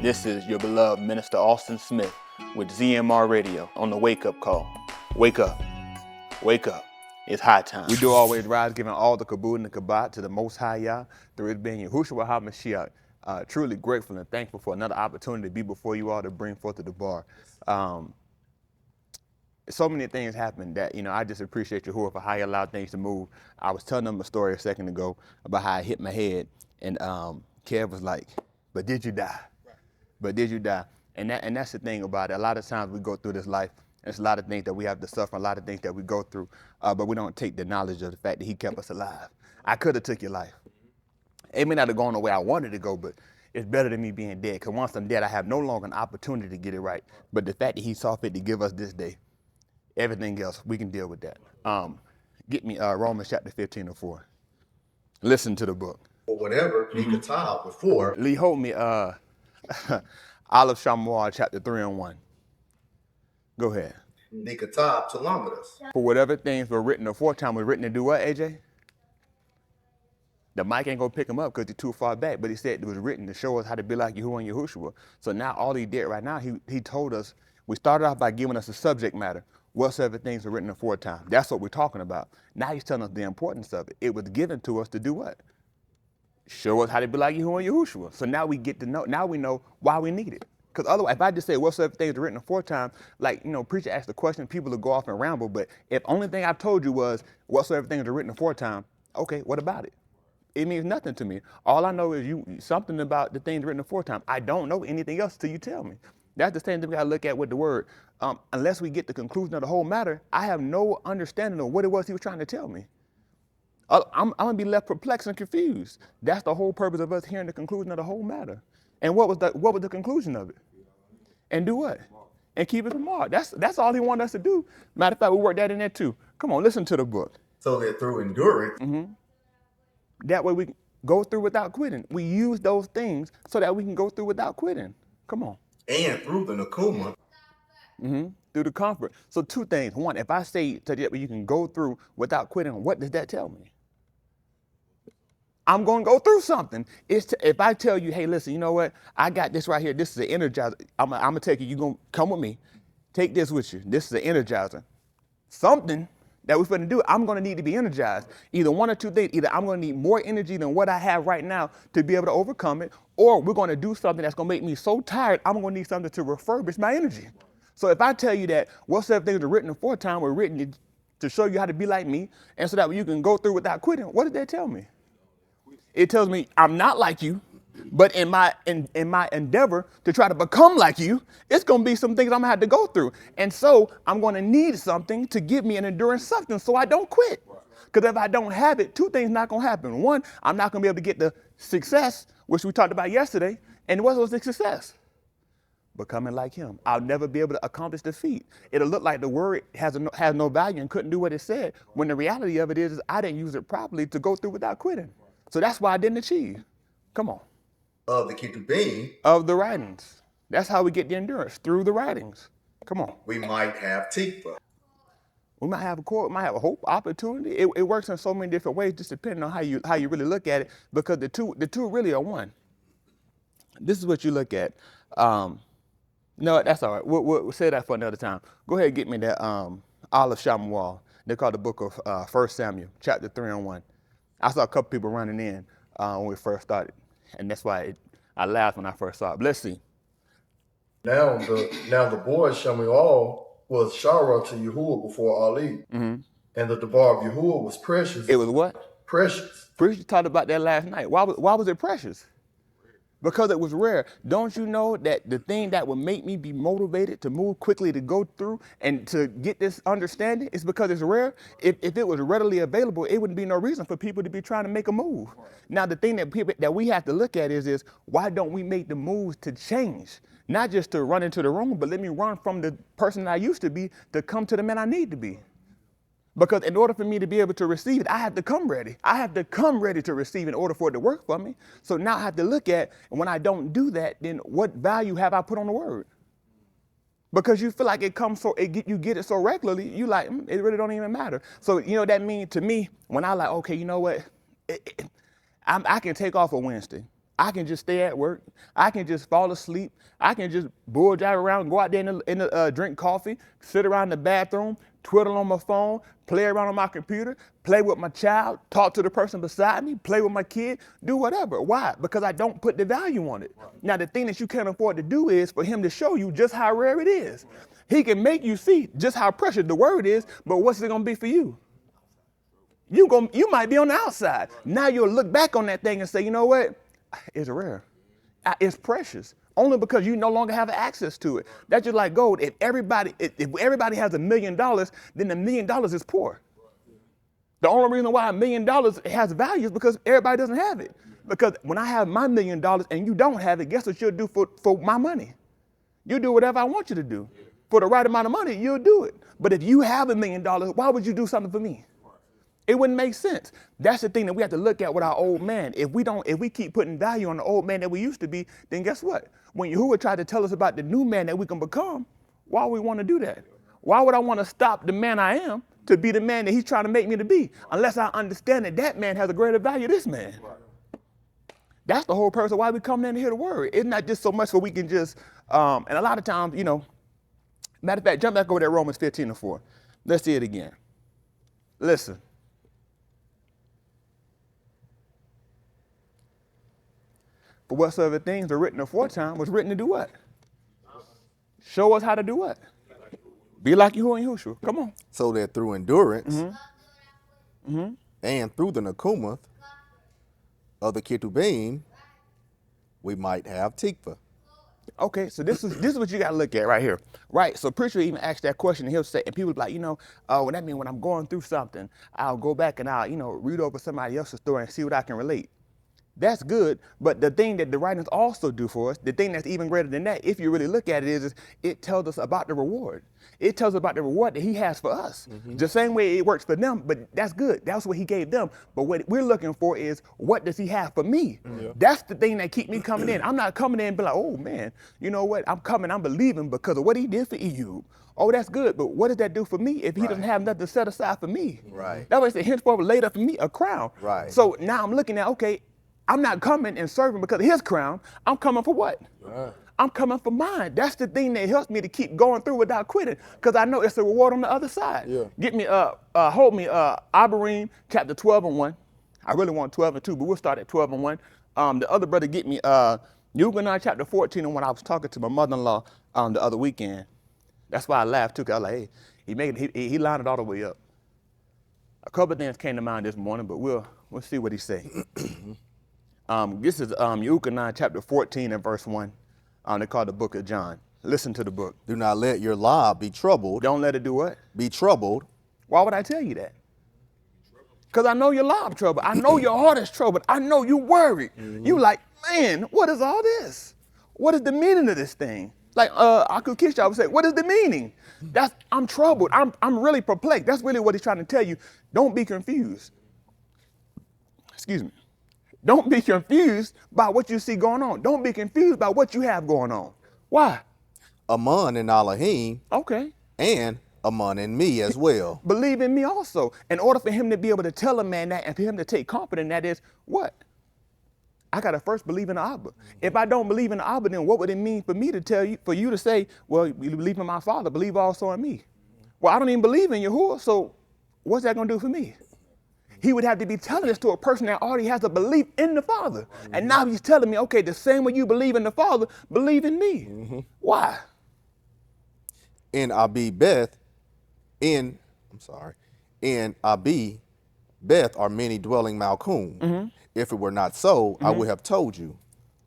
This is your beloved Minister Austin Smith with ZMR Radio on the Wake Up Call. Wake up. Wake up. It's high time. We do always rise, giving all the kabod and the kabat to the Most High Yah, through it being Yahushua HaMashiach. Truly grateful and thankful for another opportunity to be before you all to bring forth to the bar. So many things happen that, I just appreciate Yahuah for how he allowed things to move. I was telling them a story a second ago about how I hit my head, and Kev was like, but did you die? But did you die? And that's the thing about it. A lot of times we go through this life, there's a lot of things that we have to suffer, a lot of things that we go through, but we don't take the knowledge of the fact that he kept us alive. I could have took your life. It may not have gone the way I wanted to go, but it's better than me being dead, because once I'm dead, I have no longer an opportunity to get it right. But the fact that he saw fit to give us this day, everything else, we can deal with that. Get me Romans chapter 15:4. Listen to the book. Or whatever, Nikatah before. Lee, hold me, Aleph Shamuel chapter 3:1. Go ahead. Nikatah Telemetus. For whatever things were written aforetime were written to do what, AJ? The mic ain't gonna pick him up because you're too far back, but he said it was written to show us how to be like Yahuah and Yahushua. So now all he did right now, he told us, we started off by giving us the subject matter. Whatsoever things were written aforetime. That's what we're talking about. Now he's telling us the importance of it. It was given to us to do what? Show us how to be like Yahuah and Yahushua. So now we get to know, now we know why we need it. Because otherwise, if I just say whatsoever things are written aforetime, like, preacher asked the question, people will go off and ramble, but if only thing I told you was whatsoever things are written aforetime, okay, what about it? It means nothing to me. All I know is something about the things written aforetime. I don't know anything else till you tell me. That's the same thing we gotta look at with the word. Unless we get the conclusion of the whole matter, I have no understanding of what it was he was trying to tell me. I'm gonna be left perplexed and confused. That's the whole purpose of us hearing the conclusion of the whole matter. And what was the conclusion of it? And do what? And keep it from mark. That's all he wanted us to do. Matter of fact, we worked that in there too. Come on, listen to the book. So that through endurance, that way we can go through without quitting. We use those things so that we can go through without quitting. Come on. and through the Nakuma, Through the comfort. So two things. One, if I say that you can go through without quitting, what does that tell me? I'm going to go through something. If I tell you, hey, listen, you know what? I got this right here. This is an energizer. I'm going to take you. You're going to come with me. Take this with you. This is an energizer. Something that we're going to do, I'm going to need to be energized. Either one or two things. Either I'm going to need more energy than what I have right now to be able to overcome it, or we're going to do something that's going to make me so tired, I'm going to need something to refurbish my energy. So if I tell you that whatsoever things are written aforetime were written to show you how to be like me, and so that you can go through without quitting, what did that tell me? It tells me I'm not like you, but in my endeavor to try to become like you, it's going to be some things I'm going to have to go through. And so I'm going to need something to give me an endurance substance so I don't quit. Because if I don't have it, two things not going to happen. One, I'm not going to be able to get the success, which we talked about yesterday. And what was the success? Becoming like him. I'll never be able to accomplish the feat. It'll look like the word has no value and couldn't do what it said, when the reality of it is I didn't use it properly to go through without quitting. So that's why I didn't achieve. Come on. of the Ketubim, Of the writings. That's how we get the endurance, through the writings. Come on. we might have Tikva. We might have a core, might have a hope, opportunity. It works in so many different ways, just depending on how you really look at it, because the two really are one. This is what you look at. No, that's all right. We'll say that for another time. Go ahead and get me that Aleph Shamuel. They call the book of 1 Samuel, chapter 3:1. I saw a couple people running in when we first started, and that's why I laughed when I first saw it. But let's see. Now the boy Shamuel was Sharath to Yahuah before Ali, and the Debar of Yahuah was precious. It was what? Precious. Preacher talked about that last night. Why was it precious? Because it was rare. Don't you know that the thing that would make me be motivated to move quickly, to go through and to get this understanding, is because it's rare? If it was readily available, it wouldn't be no reason for people to be trying to make a move. Now, the thing that we have to look at is why don't we make the moves to change? Not just to run into the room, but let me run from the person I used to be to come to the man I need to be. Because in order for me to be able to receive it, I have to come ready. I have to come ready to receive in order for it to work for me. So now I have to look at, and when I don't do that, then what value have I put on the word? Because you feel like it comes you get it so regularly, you like, it really don't even matter. So, that means to me, when I like, okay, you know what? I can take off a Wednesday. I can just stay at work. I can just fall asleep. I can just bull jive around, go out there and drink coffee, sit around in the bathroom, twiddle on my phone, play around on my computer, play with my child, talk to the person beside me, play with my kid, do whatever. Why? Because I don't put the value on it. Right. Now, the thing that you can't afford to do is for him to show you just how rare it is. Right. He can make you see just how precious the word is, but what's it going to be for you? You might be on the outside. Now you'll look back on that thing and say, you know what? It's rare. It's precious. Only because you no longer have access to it. That's just like gold. If everybody has $1 million, then the $1 million is poor. The only reason why $1 million has value is because everybody doesn't have it. Because when I have my $1 million and you don't have it, guess what you'll do for my money? You'll do whatever I want you to do. For the right amount of money, you'll do it. But if you have $1 million, why would you do something for me? It wouldn't make sense. That's the thing that we have to look at with our old man. If we keep putting value on the old man that we used to be, then guess what? When Yahuah tried to tell us about the new man that we can become, why would we want to do that? Why would I want to stop the man I am to be the man that he's trying to make me to be? Unless I understand that that man has a greater value than this man. That's the whole purpose of why we come in to hear the word. It's not just so much so we can just, and a lot of times, matter of fact, jump back over there, Romans 15:4. Let's see it again. Listen. For whatsoever things are written aforetime was written to do what? Show us how to do what? Be like Yahuah and Yahusha. Come on. So that through endurance and through the Nakumath of the Ketubim, we might have tikva. Okay, so this is what you got to look at right here. Right, so preacher even asked that question, and he'll say, and people be like, when that means when I'm going through something, I'll go back and I'll, read over somebody else's story and see what I can relate. That's good, but the thing that the writings also do for us, the thing that's even greater than that, if you really look at it, is it tells us about the reward. It tells us about the reward that he has for us. Mm-hmm. The same way it works for them, but that's good. That's what he gave them. But what we're looking for is, what does he have for me? Yeah. That's the thing that keeps me coming in. I'm not coming in and be like, oh man, you know what? I'm believing because of what he did for EU. Oh, that's good, but what does that do for me if he doesn't have nothing set aside for me? Right. That way, it henceforth laid up for me a crown. Right. So now I'm looking at, okay, I'm not coming and serving because of his crown. I'm coming for what? Right. I'm coming for mine. That's the thing that helps me to keep going through without quitting, because I know it's a reward on the other side. Yeah. Get me, hold me, Abarim, chapter 12:1. I really want 12:2, but we'll start at 12:1. The other brother get me, Yahuah chapter 14:1. I was talking to my mother-in-law the other weekend. That's why I laughed too, because I was like, hey, he lined it all the way up. A couple of things came to mind this morning, but we'll see what he say. This is Yahuah chapter 14 and verse 1. They call it the book of John. Listen to the book. Do not let your lob be troubled. Don't let it do what? Be troubled. Why would I tell you that? Because I know your lob troubled. I know your heart is troubled. I know you worried. Mm-hmm. You like, man, what is all this? What is the meaning of this thing? Like Aku Kisha would say, what is the meaning? I'm troubled. I'm really perplexed. That's really what he's trying to tell you. Don't be confused. Excuse me. Don't be confused by what you see going on. Don't be confused by what you have going on. Why? Aman and Elohim. Okay. And Aman and me as well. Believe in me also. In order for him to be able to tell a man that and for him to take confidence in that is what? I got to first believe in the Abba. If I don't believe in the Abba, then what would it mean for me to tell you, for you to say, well, you believe in my Father, believe also in me? Well, I don't even believe in Yahuah, so what's that going to do for me? He would have to be telling this to a person that already has a belief in the Father. Mm-hmm. And now he's telling me, okay, the same way you believe in the Father, believe in me. Mm-hmm. Why? In Abi Beth are many dwelling Malkum. Mm-hmm. If it were not so, I would have told you.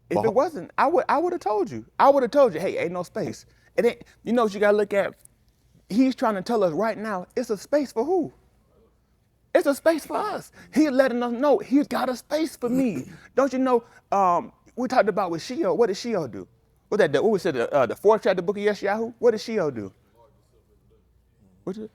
If it wasn't, I would have told you. I would have told you, hey, ain't no space. And then, you know what you got to look at? He's trying to tell us right now, it's a space for who? It's a space for us. He's letting us know he's got a space for me. Don't you know, we talked about with Sheol. What did Sheol do? What we said, the fourth chapter book of Yeshayahu? What did Sheol do? What's it?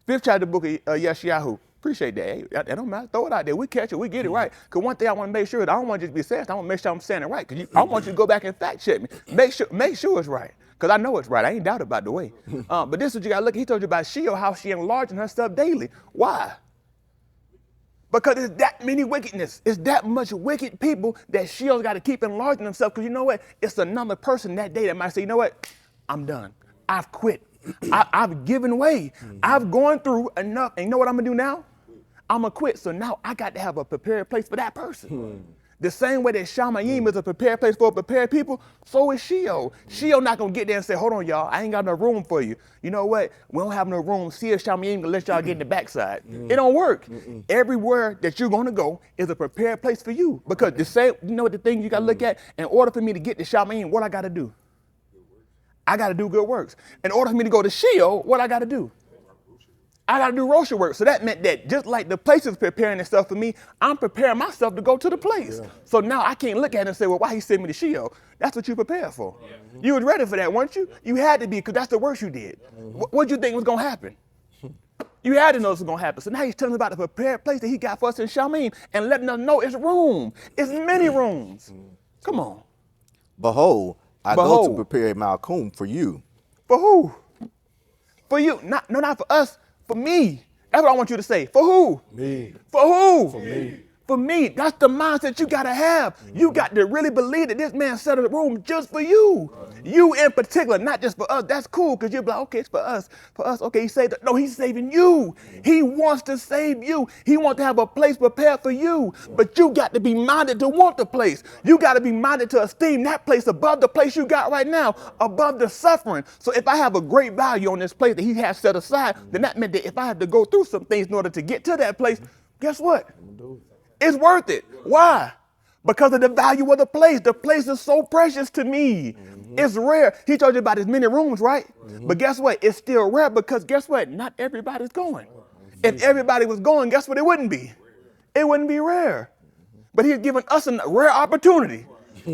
Fifth chapter book of Yeshayahu. Appreciate that. Hey, that don't matter. Throw it out there. We catch it. We get it right. Because one thing I want to make sure, that I don't want to just be saying, I want to make sure I'm saying it right. Because I want you to go back and fact check me. Make sure it's right. Because I know it's right. I ain't doubt about the way. But this is what you got to look at. He told you about Sheol, how she enlarging herself daily. Why? Because there's that many wickedness. It's that much wicked people that Sheol's got to keep enlarging themselves. Because you know what? It's another person that day that might say, you know what? I'm done. I've quit. I've given way. I've gone through enough. And you know what I'm going to do now? I'm going to quit. So now I got to have a prepared place for that person. The same way that Shamayim is a prepared place for prepared people, so is Sheol. Sheol not going to get there and say, hold on, y'all, I ain't got no room for you. You know what? We don't have no room. See if Shamayim going to let y'all get in the backside. It don't work. Everywhere that you're going to go is a prepared place for you. Because the same, you know what the thing you got to look at? In order for me to get to Shamayim, what I got to do? I got to do good works. In order for me to go to Sheol, what I got to do? I got to do Rosha work. So that meant that just like the place is preparing itself for me, I'm preparing myself to go to the place. Yeah. So now I can't look at it and say, well, why he sent me to Sheol? That's what you prepared for. Yeah. You was ready for that, weren't you? You had to be, because that's the worst you did. What did you think was going to happen? You had to know this was going to happen. So now he's telling us about the prepared place that he got for us in Shamayim and letting us know it's room. It's many rooms. Come on. Behold, I go to prepare Malcolm for you. For who? For you. Not for us. For me. That's what I want you to say. For who? Me. For who? For me. For me. That's the mindset you got to have. You got to really believe that this man set up the room just for you. You in particular, not just for us. That's cool, because you'll be like, okay, it's for us. For us, okay, he saved us. No, he's saving you. He wants to save you. He wants to have a place prepared for you. But you got to be minded to want the place. You got to be minded to esteem that place above the place you got right now, above the suffering. So if I have a great value on this place that he has set aside, then that meant that if I had to go through some things in order to get to that place, guess what? It's worth it. Why? Because of the value of the place. The place is so precious to me. It's rare. He told you about his many rooms, right? But guess what? It's still rare because guess what? Not everybody's going. If everybody was going, guess what it wouldn't be? It wouldn't be rare. But he's given us a rare opportunity.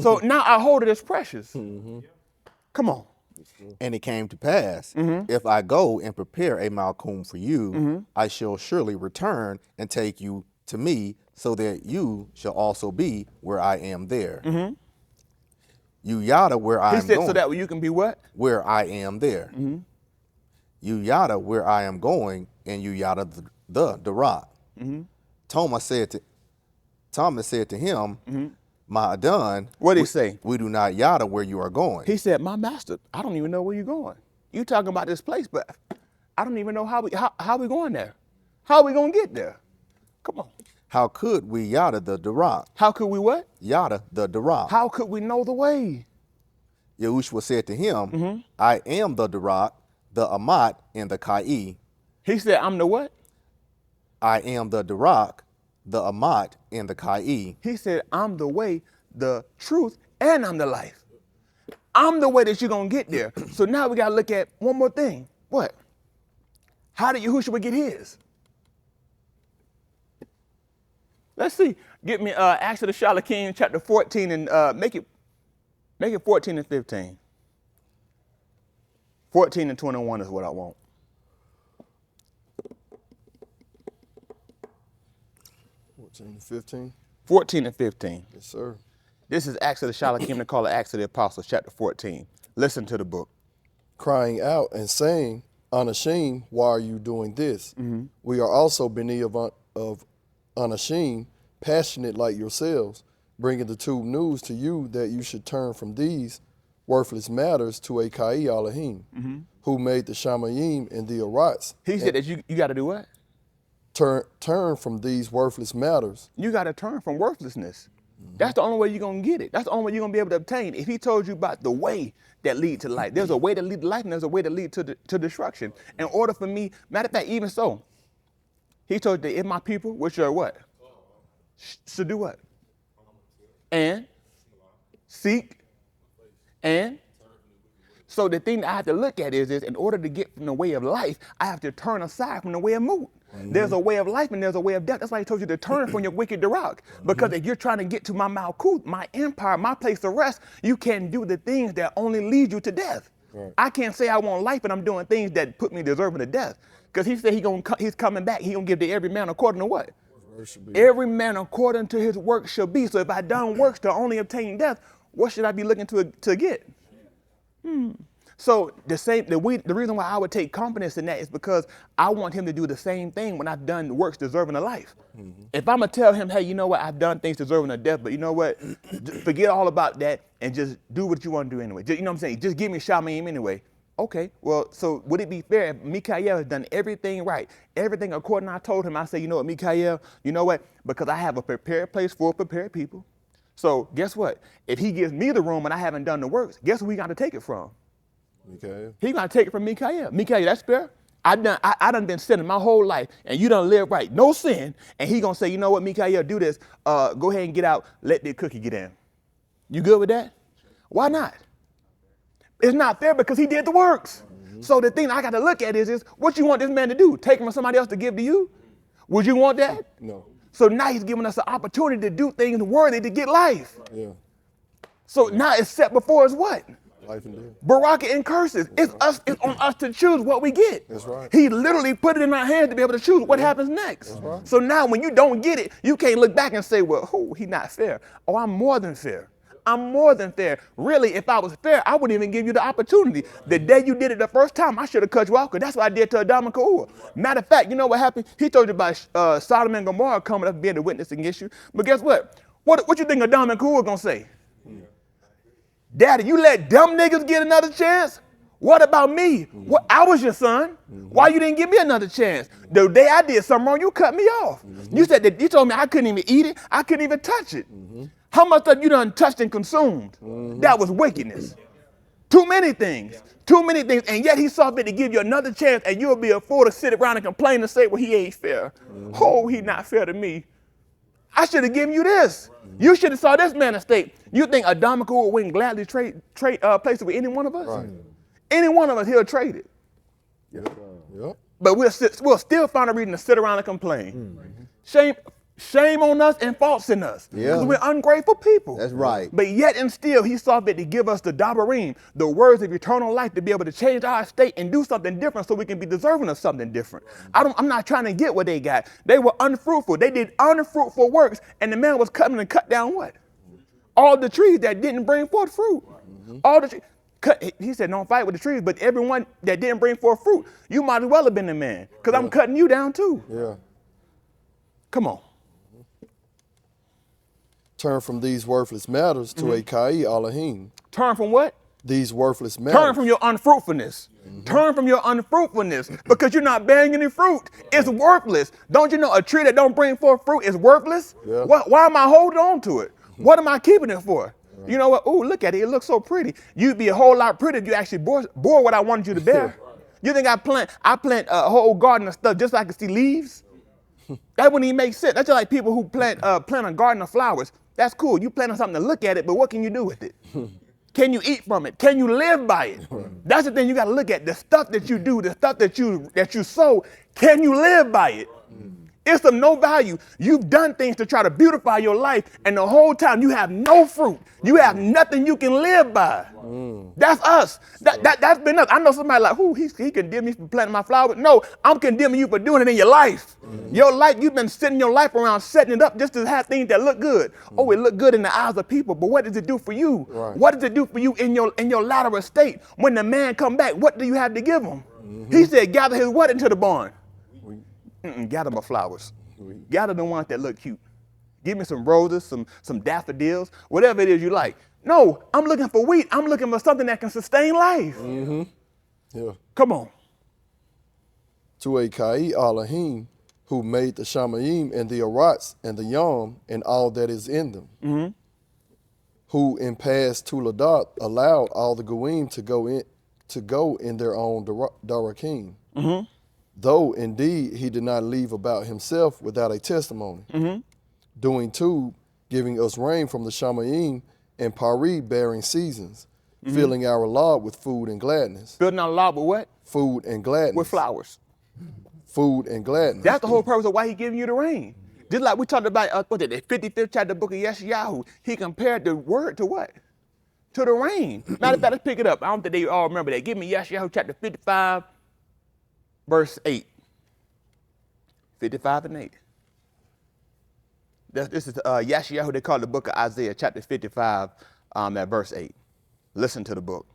So now I hold it as precious. Come on. And it came to pass, if I go and prepare a Malcolm for you, I shall surely return and take you to me, so that you shall also be where I am there. You yada where I am going. He said so that you can be what? Where I am there. You yada where I am going, and you yada the rock. Thomas said to him, my Adon, what did he say? We do not yada where you are going. He said, my master, I don't even know where you're going. You talking about this place, but I don't even know how we going there. How are we going to get there? Come on. How could we yada the Darak? How could we what? Yada the Darak. How could we know the way? Yahushua said to him, I am the Darak, the Amat, and the Kai. He said, I'm the what? I am the Darak, the Amat, and the Kai. He said, I'm the way, the truth, and I'm the life. I'm the way that you're going to get there. So now we got to look at one more thing. What? How did Yahushua get his? Let's see. Get me Acts of the Shalakim, chapter 14, and make it 14 and 15. 14 and 21 is what I want. 14 and 15? 14 and 15. Yes, sir. This is Acts of the Shalakim, they call it Acts of the Apostles, chapter 14. Listen to the book. Crying out and saying, unashamed, why are you doing this? We are also B'nai of unashamed, passionate like yourselves, bringing the true news to you that you should turn from these worthless matters to a Kai Elohim, who made the Shamayim and the Arats. He said that you got to do what? Turn from these worthless matters. You got to turn from worthlessness. That's the only way you're going to get it. That's the only way you're going to be able to obtain. If he told you about the way that lead to life, there's a way to lead to life and there's a way to lead to destruction. In order for me, matter of fact, even so, he told you that if my people, which are what? Should do what? And seek and so the thing that I have to look at is in order to get from the way of life, I have to turn aside from the way of movement. There's a way of life and there's a way of death. That's why he told you to turn from your wicked Darak. Because if you're trying to get to my Malkut, my empire, my place of rest, you can't do the things that only lead you to death. Right. I can't say I want life and I'm doing things that put me deserving of death. Because he said he's coming back. He's going to give to every man according to what? Every man according to his work shall be. So if I done works to only obtain death, what should I be looking to get? So the reason why I would take confidence in that is because I want him to do the same thing when I've done works deserving of life. If I'm gonna tell him, hey, you know what, I've done things deserving of death, but you know what, forget all about that and just do what you want to do anyway. Just, you know what I'm saying? Just give me Shamayim anyway. Okay, well, so would it be fair if Mikael has done everything right, everything according to I told him, I say, you know what, Mikael, you know what, because I have a prepared place for prepared people. So guess what? If he gives me the room and I haven't done the works, guess who we got to take it from? Mikael. He got to take it from Mikael. Mikael, that's fair. I done been sinning my whole life, and you done live right, no sin, and he gonna say, you know what, Mikael, do this. Go ahead and get out. Let the cookie get in. You good with that? Why not? It's not fair because he did the works. So the thing I got to look at is what you want this man to do? Take him from somebody else to give to you? Would you want that? No. So now he's giving us an opportunity to do things worthy to get life. Yeah. So now it's set before us what? Life and death. Baraka and curses. It's on us to choose what we get. That's right. He literally put it in our hands to be able to choose what happens next. That's right. So now when you don't get it, you can't look back and say, well, he's not fair. Oh, I'm more than fair. I'm more than fair. Really, if I was fair, I wouldn't even give you the opportunity. The day you did it the first time, I should have cut you off, because that's what I did to Adam and Yahuah. Matter of fact, you know what happened? He told you about Sodom and Gomorrah coming up being a witness against you. But guess what? What you think Adam and Yahuah going to say? Daddy, you let dumb niggas get another chance? What about me? What, I was your son. Why you didn't give me another chance? The day I did something wrong, you cut me off. You said that you told me I couldn't even eat it. I couldn't even touch it. How much stuff you done touched and consumed? That was wickedness. Too many things. Too many things. And yet he saw fit to give you another chance, and you'll be a fool to sit around and complain and say, well, he ain't fair. Oh, he not fair to me. I should have given you this. You should have saw this man estate. You think Adam and Yahuah wouldn't gladly trade places with any one of us? Right. Any one of us, he'll trade it. Yep. But we'll still find a reason to sit around and complain. Shame on us and faults in us. Because we're ungrateful people. That's right. But yet and still, he saw fit to give us the Dabarim, the words of eternal life, to be able to change our state and do something different so we can be deserving of something different. I'm not trying to get what they got. They were unfruitful. They did unfruitful works, and the man was cutting and cut down what? All the trees that didn't bring forth fruit. All the trees. He said, don't fight with the trees, but everyone that didn't bring forth fruit, you might as well have been the man, because I'm cutting you down too. Yeah. Come on. Turn from these worthless matters to a Kai Elohim. Turn from what? These worthless matters. Turn from your unfruitfulness. Turn from your unfruitfulness, because you're not bearing any fruit. It's worthless. Don't you know a tree that don't bring forth fruit is worthless? Yeah. Why am I holding on to it? What am I keeping it for? Right. You know what? Oh, look at it. It looks so pretty. You'd be a whole lot prettier if you actually bore what I wanted you to bear. You think I plant a whole garden of stuff just so I can see leaves? That wouldn't even make sense. That's just like people who plant a garden of flowers. That's cool. You planting something to look at it, but what can you do with it? Can you eat from it? Can you live by it? That's the thing you got to look at. The stuff that you do, the stuff that you sow, can you live by it? It's of no value. You've done things to try to beautify your life, and the whole time you have no fruit. You have nothing you can live by. That's us. That's been us. I know somebody like, he condemned me for planting my flowers. No, I'm condemning you for doing it in your life. Your life, you've been setting your life around, setting it up just to have things that look good. Oh, it look good in the eyes of people, but what does it do for you? Right. What does it do for you in your latter estate? When the man come back, what do you have to give him? He said, gather his what into the barn? Gather my flowers. Gather the ones that look cute. Give me some roses, some daffodils, whatever it is you like. No, I'm looking for wheat. I'm looking for something that can sustain life. Yeah. Come on. To a Kai Elohim, who made the Shamayim and the Arats and the Yom and all that is in them. Who in past Tuladat allowed all the Goim to go in their own Darakim. Though indeed he did not leave about himself without a testimony. Doing too, giving us rain from the Shamayim and Pari bearing seasons, filling our law with food and gladness. Building our law with what? Food and gladness. With flowers. Food and gladness. That's the whole purpose of why he giving you the rain. Just like we talked about the 55th chapter of the book of Yeshayahu, he compared the word to what? To the rain. Matter of fact, let's pick it up. I don't think they all remember that. Give me Yeshayahu chapter 55, verse 8. 55 and 8. This is Yeshayahu, they call the book of Isaiah, chapter 55, at verse 8. Listen to the book.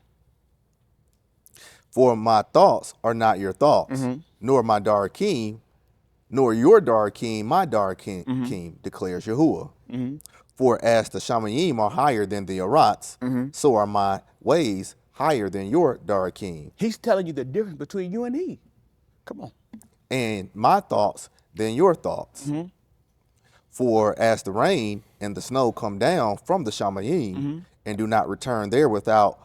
For my thoughts are not your thoughts, nor my Darakim, nor your Darakim, my Darakim, declares Yahuah. For as the Shamayim are higher than the Arats, so are my ways higher than your Darakim, He's telling you the difference between you and he. Come on. and my thoughts than your thoughts. For as the rain and the snow come down from the Shamayim, and do not return there without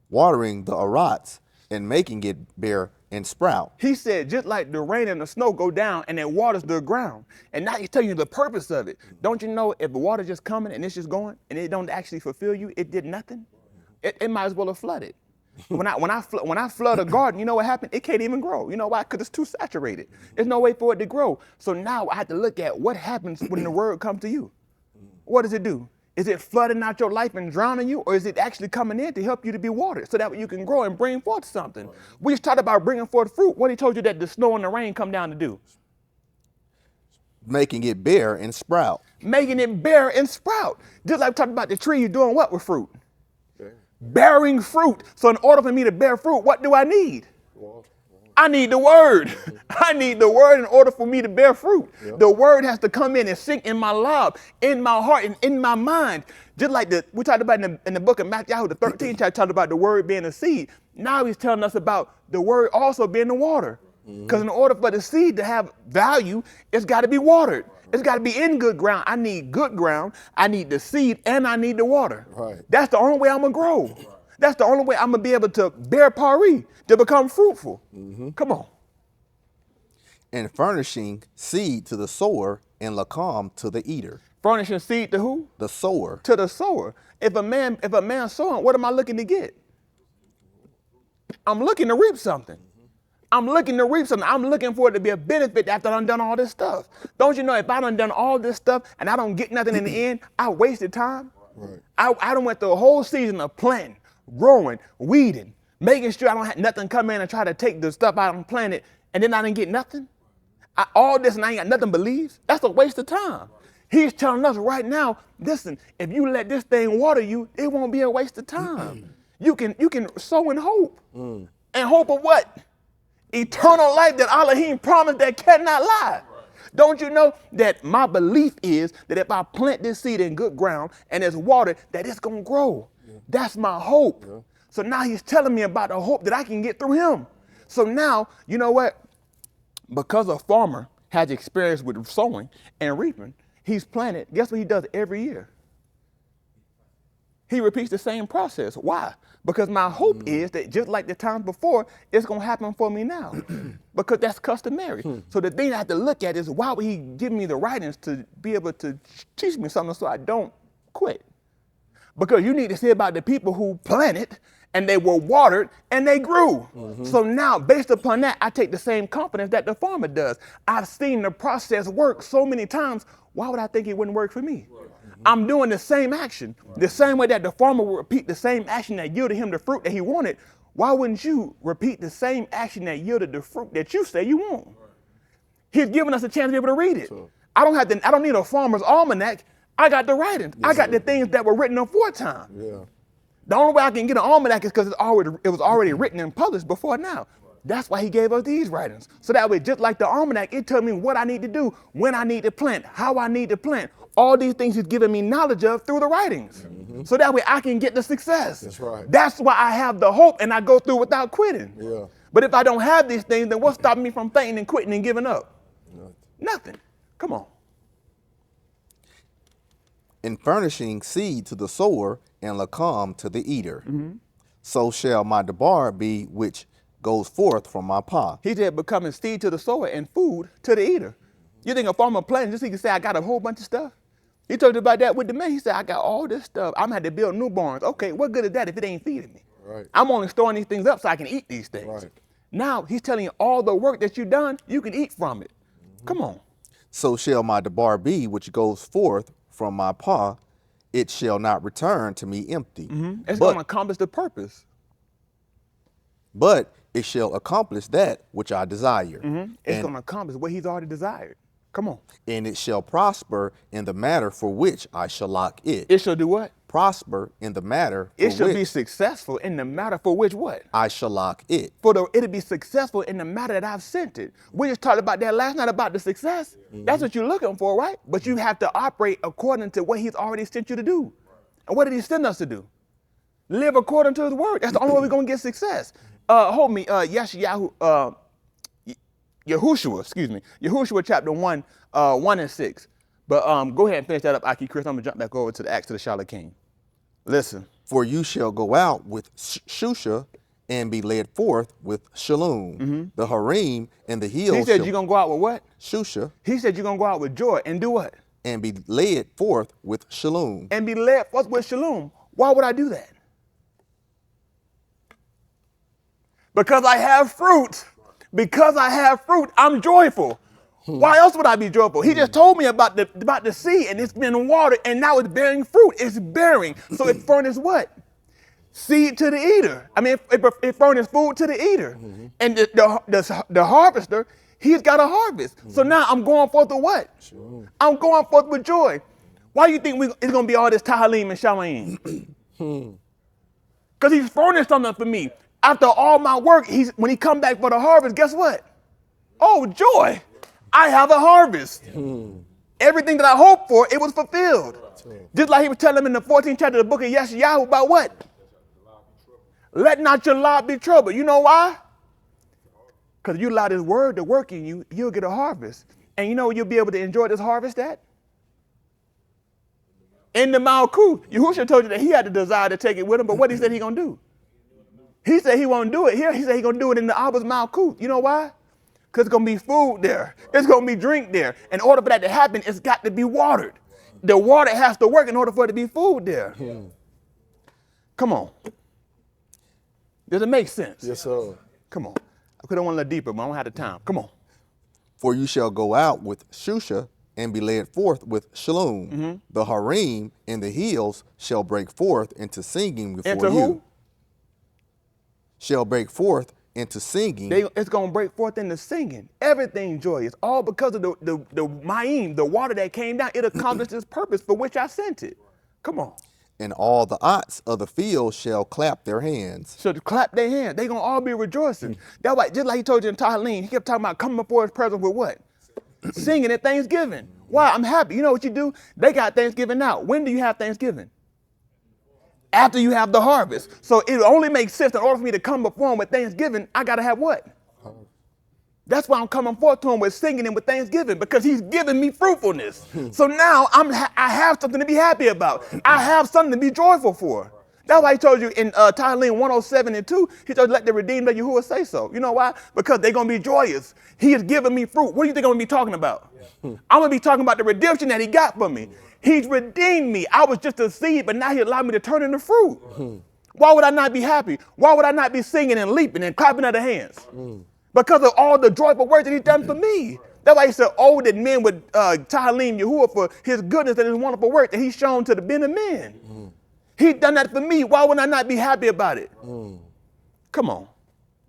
watering the Arats and making it bear and sprout. He said, just like the rain and the snow go down and it waters the ground. And now he's telling you the purpose of it. Don't you know if the water just coming and it's just going and it don't actually fulfill you, it did nothing? It might as well have flooded. When I flood a garden, you know what happened? It can't even grow. You know why? Because it's too saturated. There's no way for it to grow. So now I have to look at what happens when the word comes to you. What does it do? Is it flooding out your life and drowning you, or is it actually coming in to help you to be watered so that you can grow and bring forth something? We just talked about bringing forth fruit. What he told you that the snow and the rain come down to do? Making it bear and sprout. Making it bear and sprout. Just like we talked about the tree, you're doing what with fruit? Bearing fruit. So in order for me to bear fruit, what do I need? I need the word. I need the word in order for me to bear fruit. The word has to come in and sink in my love, in my heart, and in my mind. Just like we talked about in the book of Matthew, the 13th chapter, talked about the word being a seed. Now he's telling us about the word also being the water. Because in order for the seed to have value, it's got to be watered. It's got to be in good ground. I need good ground. I need the seed, and I need the water. Right. That's the only way I'm going to grow. That's the only way I'm going to be able to bear pari, to become fruitful. Come on. And furnishing seed to the sower and lakam to the eater. Furnishing seed to who? The sower. To the sower. If a man sowing, what am I looking to get? I'm looking to reap something. I'm looking to reap something. I'm looking for it to be a benefit after I've done all this stuff. Don't you know if I done all this stuff and I don't get nothing in the end, I wasted time? Right. I done went through a whole season of planting, growing, weeding, making sure I don't have nothing come in and try to take the stuff out and plant it, and then I didn't get nothing. All this and I ain't got nothing but leaves. That's a waste of time. He's telling us right now, listen, if you let this thing water you, it won't be a waste of time. You can sow in hope. And hope of what? Eternal life that Elohim promised that cannot lie. Don't you know that my belief is that if I plant this seed in good ground and it's watered, that it's going to grow. That's my hope. So now he's telling me about the hope that I can get through him. So now, you know what? Because a farmer has experience with sowing and reaping, he's planted. Guess what he does every year? He repeats the same process. Why? Because my hope is that just like the time before, it's going to happen for me now. Because that's customary. So the thing I have to look at is why would he give me the writings to be able to teach me something so I don't quit? Because you need to see about the people who planted and they were watered and they grew. So now, based upon that, I take the same confidence that the farmer does. I've seen the process work so many times. Why would I think it wouldn't work for me? I'm doing the same action. The same way that the farmer would repeat the same action that yielded him the fruit that he wanted, why wouldn't you repeat the same action that yielded the fruit that you say you want? He's giving us a chance to be able to read it. I don't need a farmer's almanac. I got the writings. I got the things that were written aforetime. The only way I can get an almanac is because it was already written and published before now. That's why he gave us these writings. So that way, just like the almanac, it tells me what I need to do, when I need to plant, how I need to plant. All these things he's giving me knowledge of through the writings. So that way I can get the success. That's right. That's why I have the hope and I go through without quitting. But if I don't have these things, then what's stopping me from fainting and quitting and giving up? Nothing. Come on. In furnishing seed to the sower and lakam to the eater, so shall my debar be which goes forth from my paw. He said becoming seed to the sower and food to the eater. You think a farmer planting just so he can say, I got a whole bunch of stuff? He told you about that with the man. He said, I got all this stuff. I'm going to have to build new barns. Okay, what good is that if it ain't feeding me? Right. I'm only storing these things up so I can eat these things. Right. Now he's telling you all the work that you've done, you can eat from it. Come on. So shall my debar be which goes forth from my paw. It shall not return to me empty. It's going to accomplish the purpose. But it shall accomplish that which I desire. It's going to accomplish what he's already desired. Come on. And it shall prosper in the matter for which I shall lock it. It shall do what? prosper in the matter for It should be which successful in the matter for which what? I shalak it. It'll be successful in the matter that I've sent it. We just talked about that last night about the success. That's what you're looking for, right? But you have to operate according to what he's already sent you to do. And what did he send us to do? Live according to his word. That's the only way we're going to get success. Yahushua, Yahushua chapter 1, 1 and 6. But go ahead and finish that up, Aki Chris. I'm going to jump back over to the Acts of the Sharath King. Listen. For you shall go out with Shusha and be led forth with Shalom. The harem and the hills. He said you're going to go out with what? Shusha. He said you're going to go out with joy and do what? And be led forth with Shalom. And be led forth with Shalom. Why would I do that? Because I have fruit. Because I have fruit, I'm joyful. Why else would I be joyful? He just told me about the seed, and it's been watered, and now it's bearing fruit. It's bearing. So it furnishes what? Seed to the eater. I mean, it furnishes food to the eater. And the harvester, he's got a harvest. So now I'm going forth with what? I'm going forth with joy. Why do you think it's going to be all this Tahalim and Shalom? Because he's furnished something for me. After all my work, when he come back for the harvest, guess what? Oh, joy. I have a harvest. Everything that I hoped for, it was fulfilled. Just like he was telling them in the 14th chapter of the book of Yahuah about what? Let not your lot be troubled. You know why? Because you allow this word to work in you, you'll get a harvest. And you know where you'll be able to enjoy this harvest at? In the Malkut. Yahusha told you that he had the desire to take it with him, but what he said he going to do? He said he won't do it here. He said he's going to do it in the Abba's Malkut. You know why? Because it's going to be food there. There's going to be drink there. In order for that to happen, it's got to be watered. The water has to work in order for it to be food there. Come on. Does it make sense? Yes, sir. Come on. I could have went a little deeper, but I don't have the time. Come on. For you shall go out with Shusha and be led forth with Shalom. The harem and the hills shall break forth into singing before Into you. who? Shall break forth into singing. It's going to break forth into singing. Everything joyous. All because of the Ma'im, the water that came down. It accomplished its purpose for which I sent it. Come on. And all the ots of the field shall clap their hands. So to clap their hands, they're going to all be rejoicing. That's why, just like he told you in Tahalim, he kept talking about coming before his presence with what? Singing at Thanksgiving. Why? I'm happy. You know what you do? They got Thanksgiving now. When do you have Thanksgiving? After you have the harvest. So it only makes sense in order for me to come before him with Thanksgiving, I got to have what? That's why I'm coming forth to him with singing and with Thanksgiving, because he's giving me fruitfulness. So now I have something to be happy about. I have something to be joyful for. That's why he told you in Tahalim 107 and 2, he told you let the redeemed of Yahuah say so. You know why? Because they're going to be joyous. He is giving me fruit. What do you think I'm going to be talking about? I'm going to be talking about the redemption that he got for me. He's redeemed me. I was just a seed, but now he allowed me to turn into fruit. Why would I not be happy? Why would I not be singing and leaping and clapping of the hands? Because of all the joyful works that he's done for me. That's why he said, oh, that men would Tahalim Yahuah for his goodness and his wonderful work that he's shown to the ben of men. He's done that for me. Why would I not be happy about it? Come on.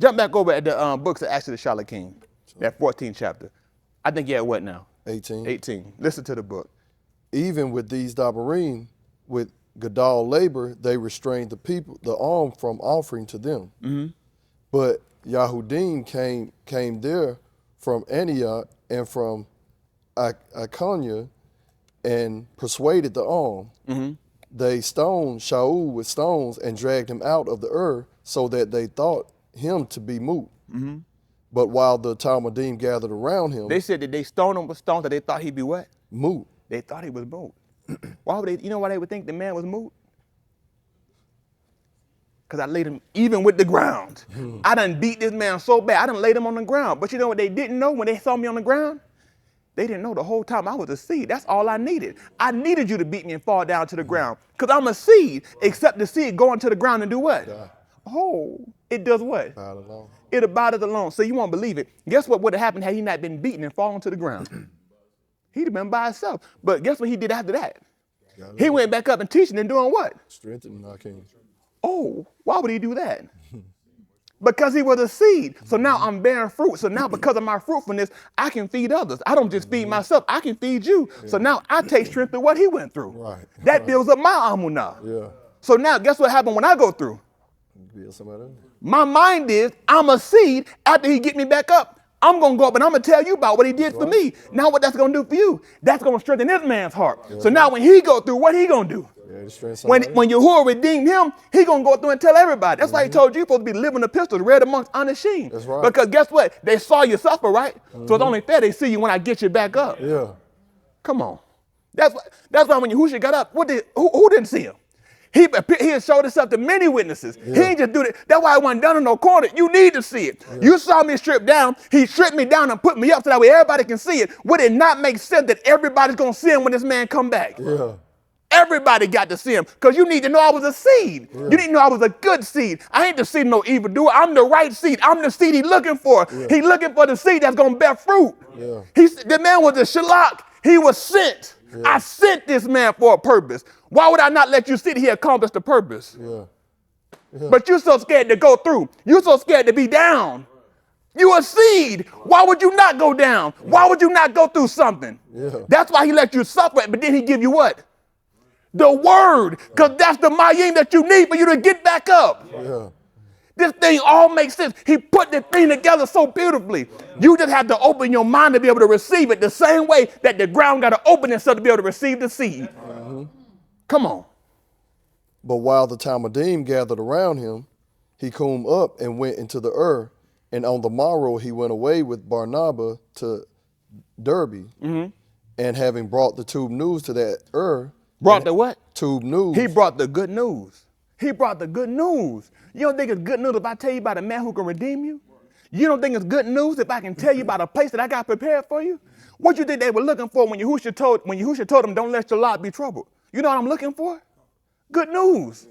Jump back over at the books of Acts of the Sharath King, that 14th chapter. I think you're at what now? 18. 18. Listen to the book. Even with these Dabarim, with Gadal labor, they restrained the arm from offering to them. But Yahudim came there from Antioch and from Iconium and persuaded the arm. They stoned Shaul with stones and dragged him out of the so that they thought him to be moot. But while the Talmudim gathered around him, They said that they stoned him with stones that they thought he'd be what? moot. They thought he was moot. Why would they? You know why they would think the man was moot? Because I laid him even with the ground. I done beat this man so bad. I done laid him on the ground. But you know what they didn't know when they saw me on the ground? They didn't know the whole time I was a seed. That's all I needed. I needed you to beat me and fall down to the ground. Because I'm a seed, except the seed going to the ground and do what? Oh, it does what? It abideth alone. So you won't believe it. Guess what would have happened had he not been beaten and fallen to the ground? He'd have been by himself. But guess what he did after that? He went back up and teaching and doing what? Strengthening our king. Oh, why would he do that? Because he was a seed. So now I'm bearing fruit. So now because of my fruitfulness, I can feed others. I don't just feed myself. I can feed you. So now I take strength through what he went through. Right. That builds up my amunah. Yeah. So now guess what happened when I go through? Build somebody else. My mind is I'm a seed. After he get me back up, I'm going to go up and I'm going to tell you about what he did for me. Now what that's going to do for you, that's going to strengthen this man's heart. So now when he go through, what he going to do? When Yahuah redeemed him, he going to go through and tell everybody. That's why he told you you're supposed to be living epistles read amongst unashamed. That's right. Because guess what? They saw you suffer, right? So it's only fair they see you when I get you back up. Yeah. Come on. That's why when Yahusha got up, who didn't see him? He had showed himself to many witnesses. Yeah. He ain't just do that. That's why I wasn't down in no corner. You need to see it. Yeah. You saw me stripped down. He stripped me down and put me up so that way everybody can see it. Would it not make sense that everybody's going to see him when this man come back? Yeah. Everybody got to see him because you need to know I was a seed. Yeah. You need to know I was a good seed. I ain't the seed of no evildoer. I'm the right seed. I'm the seed he's looking for. Yeah. He's looking for the seed that's going to bear fruit. Yeah. The man was a Sharath. He was sent. Yeah. I sent this man for a purpose. Why would I not let you see that he accomplished the purpose? Yeah. Yeah. But you're so scared to go through. You're so scared to be down. You a seed. Why would you not go down? Yeah. Why would you not go through something? Yeah. That's why he let you suffer, but then he give you what? The word. Because that's the mayim that you need for you to get back up. Yeah. This thing all makes sense. He put the thing together so beautifully. You just have to open your mind to be able to receive it the same way that the ground got to open itself to be able to receive the seed. Mm-hmm. Come on. But while the Talmudim gathered around him, he came up and went into the and on the morrow he went away with Barnabas to Derbe, and having brought the tube news to that brought the what? Tube news. He brought the good news. He brought the good news. You don't think it's good news if I tell you about a man who can redeem you? You don't think it's good news if I can tell you about a place that I got prepared for you? What you think they were looking for when Yahusha told them, don't let your lot be troubled? You know what I'm looking for? Good news.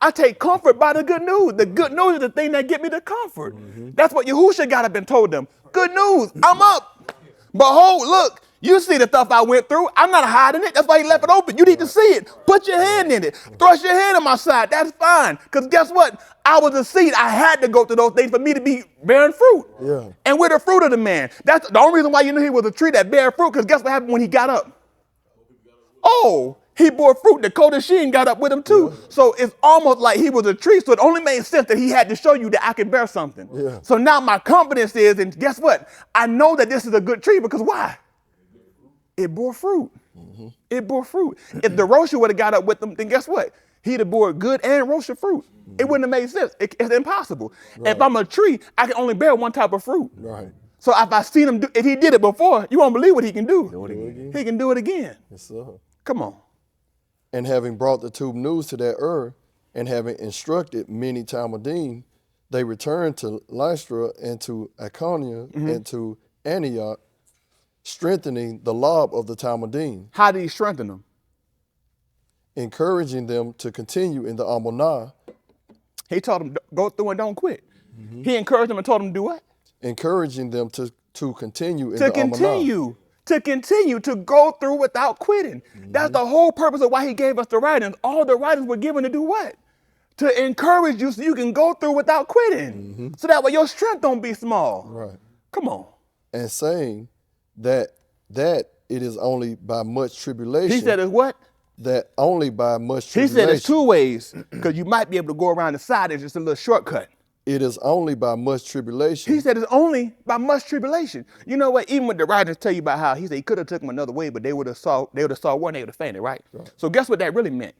I take comfort by the good news. The good news is the thing that get me the comfort. That's what Yahusha got up and told them. Good news. I'm up. Behold, look. You see the stuff I went through. I'm not hiding it. That's why he left it open. You need to see it. Put your hand in it. Thrust your hand on my side. That's fine. Because guess what? I was a seed. I had to go through those things for me to be bearing fruit. Yeah. And we're the fruit of the man. That's the only reason why you knew he was a tree that bear fruit, because guess what happened when he got up? Oh, he bore fruit. The Kodashim got up with him too. Yeah. So it's almost like he was a tree. So it only made sense that he had to show you that I can bear something. Yeah. So now my confidence is, and guess what? I know that this is a good tree because why? It bore fruit. It bore fruit. If the Rosha would have got up with them, then guess what? He'd have bore good and Rosha fruit. It wouldn't have made sense. It's impossible. Right. If I'm a tree, I can only bear one type of fruit. Right. So if I seen him if he did it before, you won't believe what he can do. He can do it again. Yes, sir. Come on. And having brought the tube news to that and having instructed many Talmudim, they returned to Lystra and to Iconium and to Antioch, strengthening the lob of the Talmudim. How did he strengthen them? Encouraging them to continue in the Amunah. He told them, go through and don't quit. He encouraged them and told them to do what? Encouraging them to continue in the Amunah. To continue to go through without quitting. That's the whole purpose of why he gave us the writings. All the writings were given to do what? To encourage you so you can go through without quitting. So that way your strength don't be small. Right. Come on. And saying that it is only by much tribulation. He said it's what? That only by much tribulation. He said it's two ways, because you might be able to go around the side. It's just a little shortcut. It is only by much tribulation. He said it's only by much tribulation. You know what? Even when the writers tell you about how he said he could have took them another way, but they would have saw one, they would have fainted, right? So guess what that really meant?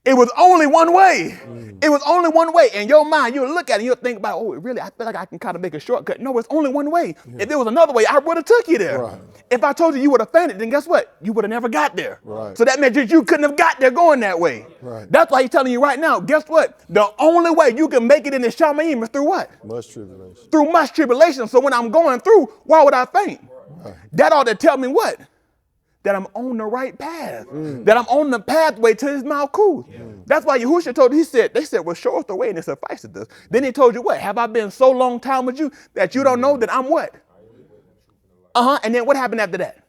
It was only one way. It was only one way. In your mind, you'll look at it and you'll think about, oh, really, I feel like I can kind of make a shortcut. No, it's only one way. If there was another way, I would have took you there. Right. If I told you you would have fainted, then guess what? You would have never got there. Right. So that meant that you couldn't have got there going that way. Right. That's why he's telling you right now, guess what? The only way you can make it in the Shamayim is through what? Much tribulation. Through much tribulation. So when I'm going through, why would I faint? Right. That ought to tell me what? That I'm on the right path, that I'm on the pathway to his Malkuth. That's why Yahusha told, they said, well, show us the way and it suffices us. Then he told you what? Have I been so long time with you that you don't know that I'm what? And then what happened after that?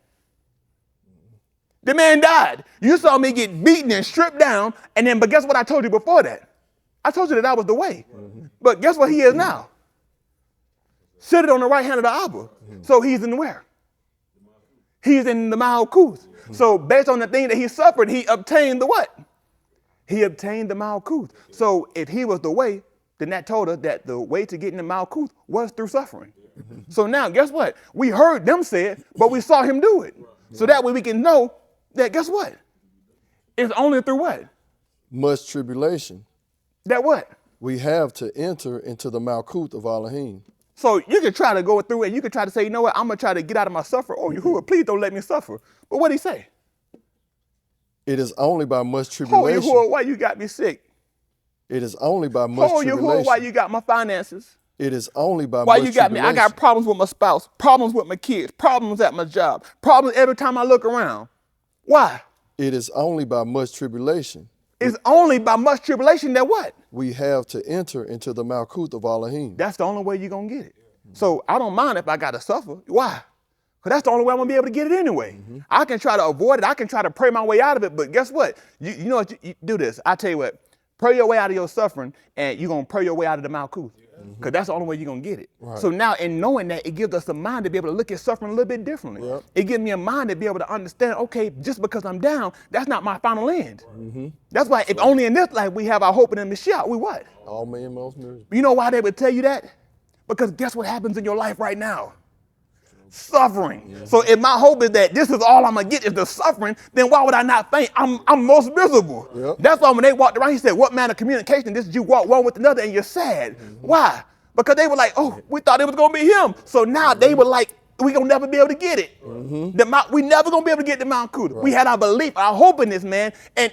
The man died. You saw me get beaten and stripped down, but guess what I told you before that? I told you that I was the way. But guess what he is now? Seated on the right hand of the Abba. So he's in where? He's in the Malkuth. So based on the thing that he suffered, he obtained the what? He obtained the Malkuth. So if he was the way, then that told us that the way to get in the Malkuth was through suffering. So now, guess what? We heard them say it, but we saw him do it. So that way we can know that, guess what? It's only through what? Much tribulation. That what? We have to enter into the Malkuth of Elohim. So you can try to go through it. You can try to say, you know what? I'm going to try to get out of my suffering. Oh, Yahuah, please don't let me suffer. But what did he say? It is only by much tribulation. Oh, Yahuah, why you got me sick? It is only by much tribulation. Yahuah, why you got my finances? It is only by Why much you got me? I got problems with my spouse, problems with my kids, problems at my job, problems every time I look around. Why? It is only by much tribulation. It's only by much tribulation that what? We have to enter into the Malkuth of Elohim. That's the only way you're going to get it. So I don't mind if I got to suffer. Why? Because that's the only way I'm going to be able to get it anyway. I can try to avoid it. I can try to pray my way out of it. But guess what? You know what? You do this. I tell you what. Pray your way out of your suffering, and you're going to pray your way out of the Malkuth. Because that's the only way you're going to get it. Right. So now, in knowing that, it gives us a mind to be able to look at suffering a little bit differently. Yep. It gives me a mind to be able to understand, okay, just because I'm down, that's not my final end. That's why if only in this life we have our hope in the Mashiach, we what? All men most miserable. You know why they would tell you that? Because guess what happens in your life right now? Suffering. So if my hope is that this is all I'm going to get is the suffering, then why would I not faint? I'm most miserable. Yep. That's why when they walked around, he said, what manner of communication? This is you walk one with another and you're sad. Why? Because they were like, oh, we thought it was going to be him. So now they were like, we're going to never be able to get it. We never going to be able to get the Mount Kuda. Right. We had our belief, our hope in this man, and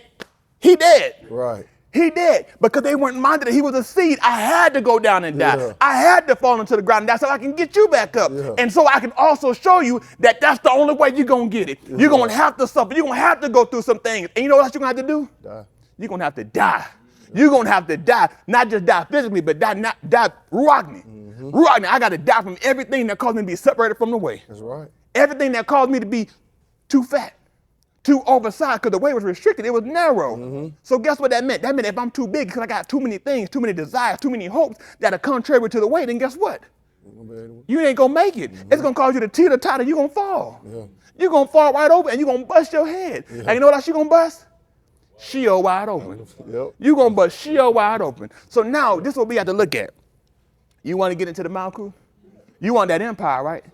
he did. Right. He did, because they weren't minded that he was a seed. I had to go down and die. Yeah. I had to fall into the ground. That's how I can get you back up. Yeah. And so I can also show you that that's the only way you're going to get it. Yeah. You're going to have to suffer. You're going to have to go through some things. And you know what else you're going to have to do? Die. You're going to have to die. You're going to have to die. Not just die physically, but die ruachni. Ruachni. I got to die from everything that caused me to be separated from the way. That's right. Everything that caused me to be too fat. Too oversized, because the way was restricted, it was narrow. So guess what that meant? That meant if I'm too big, because I got too many things, too many desires, too many hopes that are contrary to the way, then guess what? You ain't going to make it. It's going to cause you to teeter-totter. You're going to fall. Yeah. You're going to fall right over, and you're going to bust your head. Yeah. And you know what else you're going to bust? Sheol wide open. Yep. You're going to bust Sheol wide open. So now, this is what we have to look at. You want to get into the Malkuth? You want that empire, right?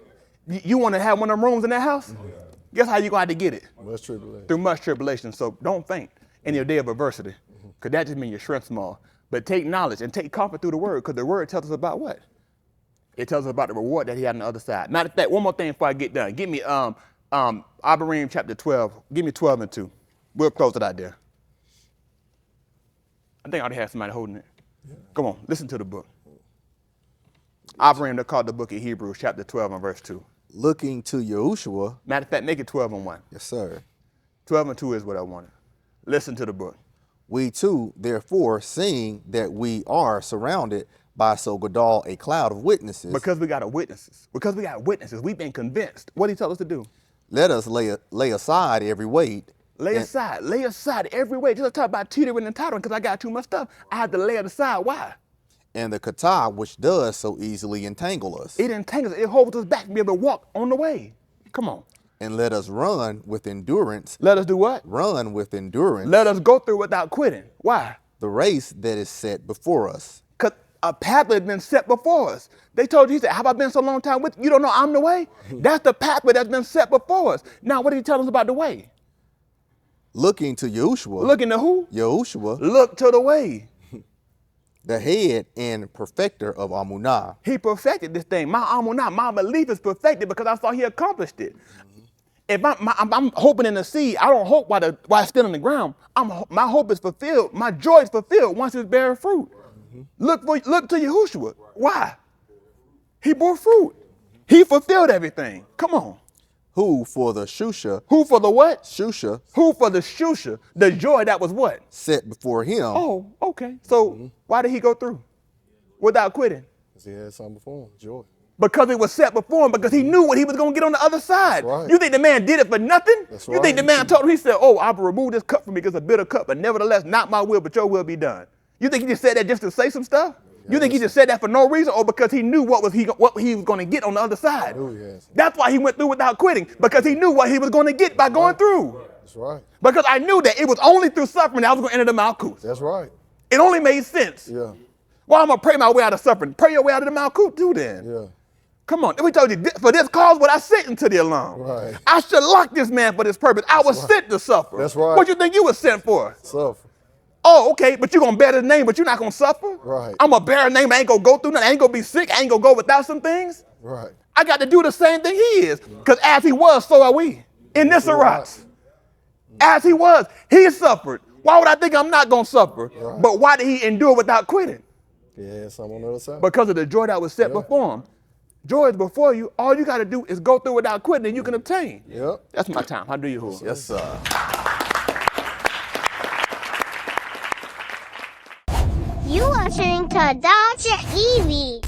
You want to have one of them rooms in that house? Guess how you're going to have to get it? Much tribulation. Through much tribulation. So don't faint in your day of adversity, because that just means your strength small. But take knowledge and take comfort through the word, because the word tells us about what? It tells us about the reward that he had on the other side. Matter of fact, one more thing before I get done. Give me Abarim chapter 12. Give me 12 and 2. We'll close it out there. I think I already have somebody holding it. Yeah. Come on, listen to the book. Abarim, they called the book of Hebrews, chapter 12 and verse 2. Looking to Yahushua. Matter of fact, make it 12 and 1. Yes, sir. 12 and 2 is what I wanted. Listen to the book. We too, therefore, seeing that we are surrounded by so gadol a cloud of witnesses. Because we got witnesses. Because we got witnesses. We've been convinced. What did he tell us to do? Let us lay aside every weight. Lay aside every weight. Just talk about teetering and tottering, because I got too much stuff. I had to lay it aside. Why? And the kata, which does so easily entangle us. It entangles us. It holds us back to be able to walk on the way. Come on. And let us run with endurance. Let us do what? Run with endurance. Let us go through without quitting. Why? The race that is set before us. Because a pathway has been set before us. They told you, he said, have I been so long time with you? You don't know I'm the way? That's the pathway that's been set before us. Now, what did he tell us about the way? Looking to Yahushua. Looking to who? Yahushua. Look to the way. The head and perfecter of Amunah. He perfected this thing. My Amunah, my belief is perfected because I saw he accomplished it. If I'm hoping in the seed, I don't hope while it's still in the ground. My hope is fulfilled. My joy is fulfilled once it's bearing fruit. Look to Yahushua. Why? He bore fruit. He fulfilled everything. Come on. Who for the shusha. Who for the what? Shusha. Who for the shusha. The joy that was what? Set before him. Oh, okay. So why did he go through without quitting? Because he had something before him, joy. Because it was set before him, because he knew what he was going to get on the other side. Right. You think the man did it for nothing? That's You think the man told him, he said, oh, I'll remove this cup from me because it's a bitter cup, but nevertheless, not my will, but your will be done. You think he just said that just to say some stuff? You think he just said that for no reason, or because he knew what he was going to get on the other side? I knew he had some. That's why he went through without quitting, because he knew what he was going to get by going through. That's right. Because I knew that it was only through suffering that I was going to enter the Malkuth. That's right. It only made sense. Yeah. Well, I'm going to pray my way out of suffering. Pray your way out of the Malkuth too then. Yeah. Come on. We told you, for this cause would I sit into the alarm. Right. I should lock this man for this purpose. I was sent to suffer. That's right. What you think you were sent for? Suffer. Oh, okay, but you're going to bear the name, but you're not going to suffer? Right. I'm going to bear a name. I ain't going to go through nothing. I ain't going to be sick. I ain't going to go without some things. Right. I got to do the same thing he is. Because as he was, so are we. In this Sharath. As he was, he suffered. Why would I think I'm not going to suffer? Right. But why did he endure without quitting? Yeah, some on the other side. Because of the joy that was set before him. Joy is before you. All you got to do is go through without quitting, and you can obtain. Yep. That's my time. How do you, Yahuah? Yes, sir. You are listening to Dr. Evie.